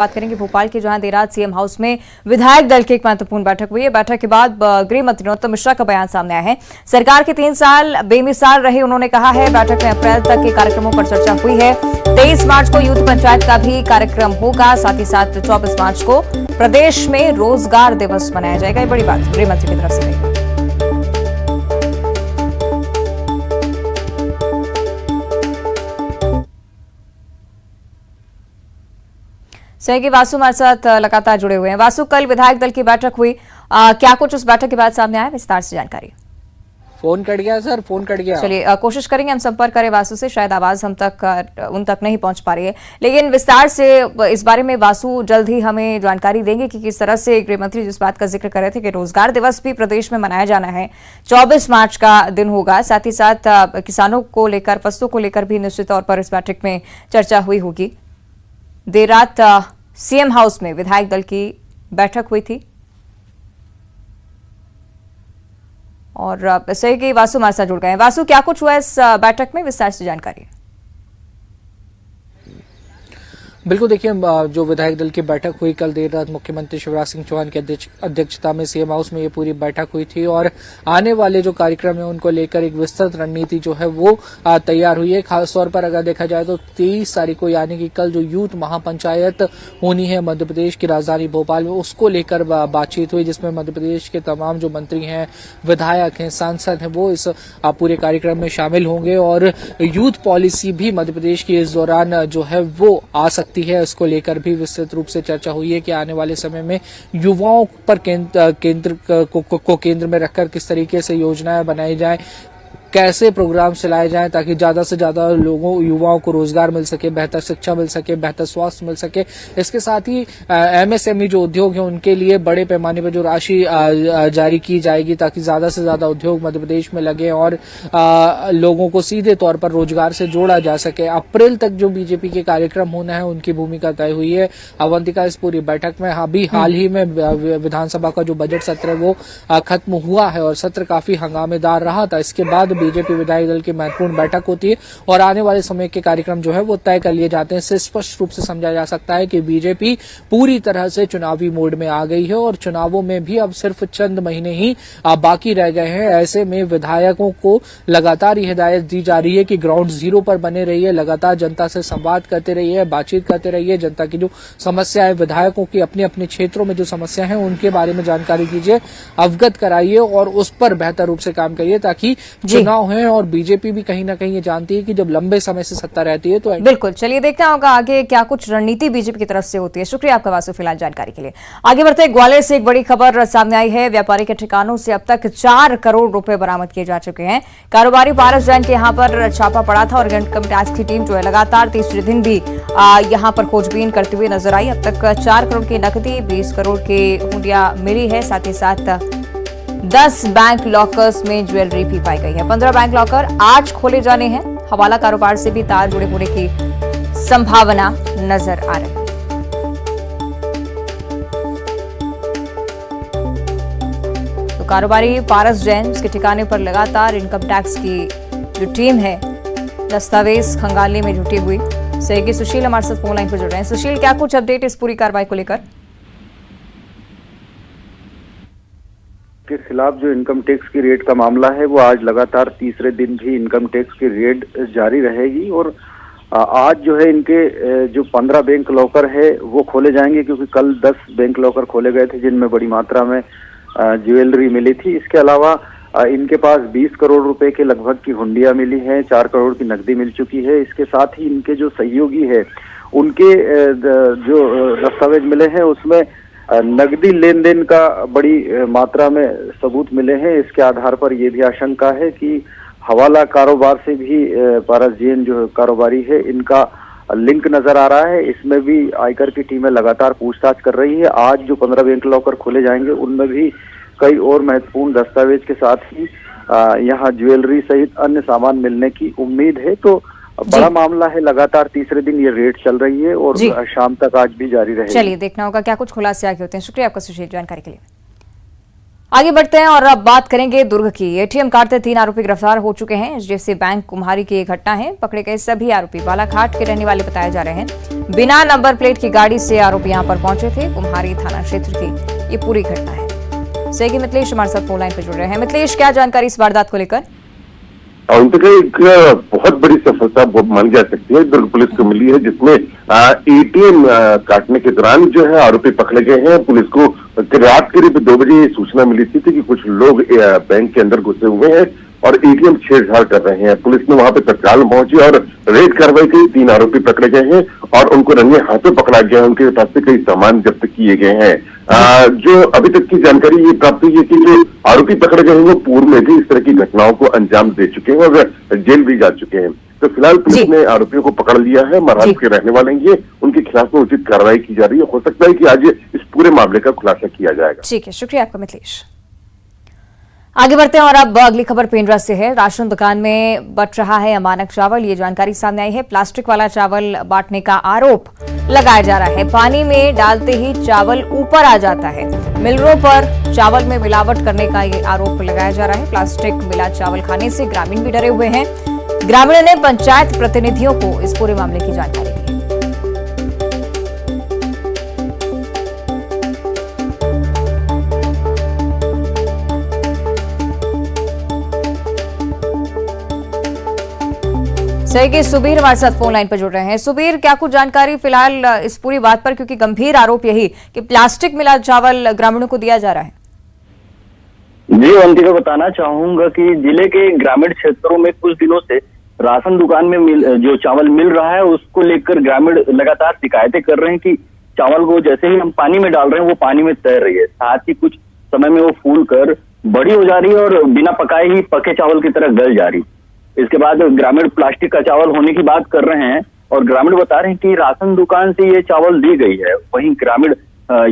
बात करेंगे भोपाल के, जहां देर रात सीएम हाउस में विधायक दल की एक महत्वपूर्ण बैठक हुई है। बैठक के बाद गृह मंत्री नरोत्तम मिश्रा का बयान सामने आया है। सरकार के 3 साल बेमिसाल रहे, उन्होंने कहा है। बैठक में अप्रैल तक के कार्यक्रमों पर चर्चा हुई है। 23 मार्च को यूथ पंचायत का भी कार्यक्रम होगा। साथ ही साथ 24 मार्च को प्रदेश में रोजगार दिवस मनाया जाएगा। ये बड़ी बात गृह मंत्री की तरफ से कही। सहयोगी वासु हमारे साथ लगातार जुड़े हुए हैं। वासु, कल विधायक दल की बैठक हुई, क्या कुछ उस बैठक के बाद सामने आया, विस्तार से जानकारी। फोन कट गया सर, फोन कट गया। चलिए कोशिश करेंगे हम संपर्क करें वासु से, शायद आवाज उन तक नहीं पहुंच पा रही है। लेकिन विस्तार से इस बारे में वासु जल्द ही हमें जानकारी देंगे कि किस तरह से गृह मंत्री जिस बात का जिक्र कर रहे थे कि रोजगार दिवस भी प्रदेश में मनाया जाना है, 24 मार्च का दिन होगा। साथ ही साथ किसानों को लेकर, फसलों को लेकर भी निश्चित तौर पर इस बैठक में चर्चा हुई होगी। देर रात सीएम हाउस में विधायक दल की बैठक हुई थी और सहयोगी वासु हमारे साथ जुड़ गए हैं। वासु, क्या कुछ हुआ इस बैठक में, विस्तार से जानकारी। बिल्कुल, देखिए जो विधायक दल की बैठक हुई कल देर रात मुख्यमंत्री शिवराज सिंह चौहान की अध्यक्षता में सीएम हाउस में ये पूरी बैठक हुई थी और आने वाले जो कार्यक्रम है उनको लेकर एक विस्तृत रणनीति जो है वो तैयार हुई है। खासतौर पर अगर देखा जाए तो 23 तारीख को यानी कि कल जो यूथ महापंचायत होनी है मध्य प्रदेश की राजधानी भोपाल में, उसको लेकर बातचीत हुई, जिसमें मध्य प्रदेश के तमाम जो मंत्री हैं, विधायक हैं, सांसद हैं, वो इस पूरे कार्यक्रम में शामिल होंगे और यूथ पॉलिसी भी मध्य प्रदेश की इस दौरान जो है वो आ सकती है। इसको लेकर भी विस्तृत रूप से चर्चा हुई है कि आने वाले समय में युवाओं पर केंद्र में रखकर किस तरीके से योजनाएं बनाई जाए, कैसे प्रोग्राम चलाए जाएं ताकि ज्यादा से ज्यादा युवाओं को रोजगार मिल सके, बेहतर शिक्षा मिल सके, बेहतर स्वास्थ्य मिल सके। इसके साथ ही एमएसएमई जो उद्योग है उनके लिए बड़े पैमाने पर जो राशि जारी की जाएगी ताकि ज्यादा से ज्यादा उद्योग मध्य प्रदेश में लगे और लोगों को सीधे तौर पर रोजगार से जोड़ा जा सके। अप्रैल तक जो बीजेपी के कार्यक्रम होना है उनकी भूमिका तय हुई है। अवंतिका इस पूरी बैठक में हाल ही में विधानसभा का जो बजट सत्र है वो खत्म हुआ है और सत्र काफी हंगामेदार रहा था। इसके बाद बीजेपी विधायक दल की महत्वपूर्ण बैठक होती है और आने वाले समय के कार्यक्रम जो है वो तय कर लिए जाते हैं। इससे स्पष्ट रूप से समझा जा सकता है कि बीजेपी पूरी तरह से चुनावी मोड में आ गई है और चुनावों में भी अब सिर्फ चंद महीने ही बाकी रह गए हैं। ऐसे में विधायकों को लगातार ये हिदायत दी जा रही है कि ग्राउंड जीरो पर बने रहिए, लगातार जनता से संवाद करते रहिए, बातचीत करते रहिए, जनता की जो समस्या है, विधायकों की अपने अपने क्षेत्रों में जो समस्या है उनके बारे में जानकारी दीजिए, अवगत कराइए और उस पर बेहतर रूप से काम करिए ताकि चुनाव है। और बीजेपी भी कहीं ना कहीं ये जानती है कि जब लंबे समय से सत्ता रहती है तो बिल्कुल। चलिए देखना होगा आगे क्या कुछ रणनीति बीजेपी की तरफ से होती है। शुक्रिया आपका वासु फिलहाल जानकारी के लिए। आगे बढ़ते ग्वालियर से एक बड़ी खबर सामने आई है। व्यापारी के ठिकानों से अब तक 4 करोड़ रुपए बरामद किए जा चुके हैं। कारोबारी पारस जैन के यहाँ पर छापा पड़ा था और इनकम टैक्स की टीम जो है लगातार तीसरे दिन भी यहाँ पर खोजबीन करते हुए नजर आई। अब तक 4 करोड़ की नकदी, 20 करोड़ की हुंडियां मिली है। साथ ही साथ 10 बैंक लॉकर्स में ज्वेलरी भी पाई गई है। 15 बैंक लॉकर आज खोले जाने हैं। हवाला कारोबार से भी तार जुड़े होने की संभावना नजर आ रही है। तो कारोबारी पारस जैन, जिसके ठिकाने पर लगातार इनकम टैक्स की जो टीम है दस्तावेज खंगालने में जुटी हुई। सहयोगी सुशील हमारे साथ फोन लाइन पर जुड़ रहे हैं। सुशील, क्या कुछ अपडेट इस पूरी कार्रवाई को लेकर? के खिलाफ जो इनकम टैक्स की रेड का मामला है वो आज लगातार तीसरे दिन भी इनकम टैक्स की रेड जारी रहेगी और आज जो है इनके जो 15 बैंक लॉकर है वो खोले जाएंगे, क्योंकि कल 10 बैंक लॉकर खोले गए थे जिनमें बड़ी मात्रा में ज्वेलरी मिली थी। इसके अलावा इनके पास 20 करोड़ रुपए के लगभग की हुंडियां मिली हैं, 4 करोड़ की नकदी मिल चुकी है। इसके साथ ही इनके जो सहयोगी है उनके जो दस्तावेज मिले हैं उसमें नकदी लेन देन का बड़ी मात्रा में सबूत मिले हैं। इसके आधार पर यह भी आशंका है कि हवाला कारोबार से भी पारस जैन जो कारोबारी है इनका लिंक नजर आ रहा है। इसमें भी आयकर की टीमें लगातार पूछताछ कर रही है। आज जो 15 बैंक लॉकर खोले जाएंगे उनमें भी कई और महत्वपूर्ण दस्तावेज के साथ ही यहाँ ज्वेलरी सहित अन्य सामान मिलने की उम्मीद है। तो बड़ा मामला है, लगातार तीसरे दिन ये रेड चल रही है और शाम तक आज भी जारी रहेगी। चलिए देखना होगा क्या कुछ खुलासे आगे होते हैं। शुक्रिया आपका सुशील जानकारी के लिए। आगे बढ़ते हैं और अब बात करेंगे दुर्ग की। एटीएम काटते 3 आरोपी गिरफ्तार हो चुके हैं। एचडीएफसी बैंक कुम्हारी की ये घटना है। पकड़े गए सभी आरोपी बालाघाट के रहने वाले बताए जा रहे हैं। बिना नंबर प्लेट की गाड़ी से आरोपी यहां पर पहुंचे थे। कुम्हारी थाना क्षेत्र की ये पूरी घटना है। सहयोगी मिथिलेश हमारे साथ फोन लाइन पर जुड़ रहे हैं। मिथिलेश, क्या जानकारी इस वारदात को लेकर? उनका एक बहुत बड़ी सफलता मान जा सकती है दुर्ग पुलिस को मिली है, जिसमें एटीएम काटने के दौरान जो है आरोपी पकड़े गए हैं। पुलिस को रात करीब 2 बजे सूचना मिली थी कि कुछ लोग बैंक के अंदर घुसे हुए हैं और एटीएम छेड़छाड़ कर रहे हैं। पुलिस ने वहां पे तत्काल पहुंची और रेड कार्रवाई की। 3 आरोपी पकड़े गए हैं और उनको रंगे हाथों पकड़ा गया है। उनके पास से कई सामान जब्त किए गए हैं। जो अभी तक की जानकारी ये प्राप्त हुई है कि जो आरोपी पकड़े गए हैं वो पूर्व में भी इस तरह की घटनाओं को अंजाम दे चुके हैं और जेल भी जा चुके हैं। तो फिलहाल पुलिस ने आरोपियों को पकड़ लिया है। महाराष्ट्र के रहने वाले हैं ये, उनके खिलाफ में उचित कार्रवाई की जा रही है। हो सकता है कि आज इस पूरे मामले का खुलासा किया जाएगा। ठीक है, शुक्रिया आपका मिथिलेश। आगे बढ़ते हैं और अब अगली खबर पेंड्रा से है। राशन दुकान में बंट रहा है अमानक चावल। ये जानकारी सामने आई है। प्लास्टिक वाला चावल बांटने का आरोप लगाया जा रहा है। पानी में डालते ही चावल ऊपर आ जाता है। मिलरों पर चावल में मिलावट करने का ये आरोप लगाया जा रहा है। प्लास्टिक मिला चावल खाने से ग्रामीण भी डरे हुए हैं। ग्रामीणों ने पंचायत प्रतिनिधियों को इस पूरे मामले की जानकारी दी। सहयोगी सुबीर हमारे साथ फोन लाइन पर जुड़ रहे हैं। सुबीर, क्या कुछ जानकारी फिलहाल इस पूरी बात पर, क्योंकि गंभीर आरोप यही कि प्लास्टिक मिला चावल ग्रामीणों को दिया जा रहा है? जी अंकिता, बताना चाहूंगा कि जिले के ग्रामीण क्षेत्रों में कुछ दिनों से राशन दुकान में जो चावल मिल रहा है उसको लेकर ग्रामीण लगातार शिकायतें कर रहे हैं कि चावल को जैसे ही हम पानी में डाल रहे हैं वो पानी में तैर रही है। साथ ही कुछ समय में वो फूल कर बड़ी हो जा रही है और बिना पकाए ही पके चावल की तरह गल जा रही। इसके बाद ग्रामीण प्लास्टिक का चावल होने की बात कर रहे हैं और ग्रामीण बता रहे हैं कि राशन दुकान से ये चावल दी गई है। वहीं ग्रामीण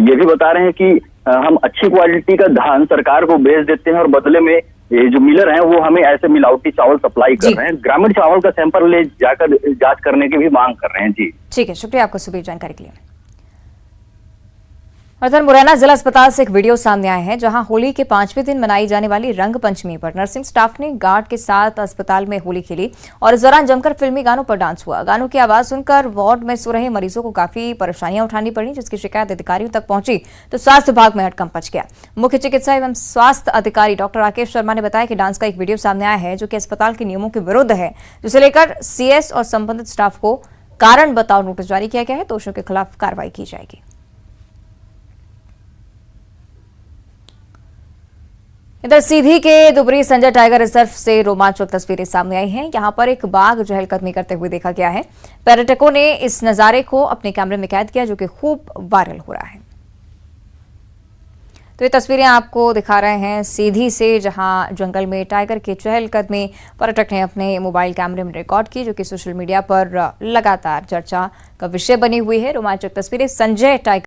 ये भी बता रहे हैं कि हम अच्छी क्वालिटी का धान सरकार को बेच देते हैं और बदले में ये जो मिलर हैं वो हमें ऐसे मिलावटी चावल सप्लाई कर रहे हैं। ग्रामीण चावल का सैंपल ले जाकर जांच करने की भी मांग कर रहे हैं। जी ठीक है, शुक्रिया आपका सुबीर जानकारी के लिए। उधर मुरैना जिला अस्पताल से एक वीडियो सामने आया है, जहां होली के 5वें दिन मनाई जाने वाली रंग पंचमी पर नर्सिंग स्टाफ ने गार्ड के साथ अस्पताल में होली खेली और इस दौरान जमकर फिल्मी गानों पर डांस हुआ। गानों की आवाज सुनकर वार्ड में सो रहे मरीजों को काफी परेशानियां उठानी पड़ी, जिसकी शिकायत अधिकारियों तक पहुंची तो स्वास्थ्य विभाग में हड़कंप मच गया। मुख्य चिकित्सा एवं स्वास्थ्य अधिकारी डॉक्टर राकेश शर्मा ने बताया कि डांस का एक वीडियो सामने आया है जो कि अस्पताल के नियमों के विरुद्ध है, जिसे लेकर सीएस और संबंधित स्टाफ को कारण बताओ नोटिस जारी किया गया है। दोषियों के खिलाफ कार्रवाई की जाएगी। इधर सीधी के दुबरी संजय टाइगर रिजर्व से रोमांचक तस्वीरें सामने आई हैं। यहां पर एक बाघ चहलकदमी करते हुए देखा गया है। पर्यटकों ने इस नजारे को अपने कैमरे में कैद किया, जो कि खूब वायरल हो रहा है। तो ये तस्वीरें आपको दिखा रहे हैं सीधी से, जहां जंगल में टाइगर के चहलकदमी पर्यटक ने अपने मोबाइल कैमरे में रिकॉर्ड की, जो कि सोशल मीडिया पर लगातार चर्चा का विषय बनी हुई है। रोमांचक तस्वीरें संजय टाइगर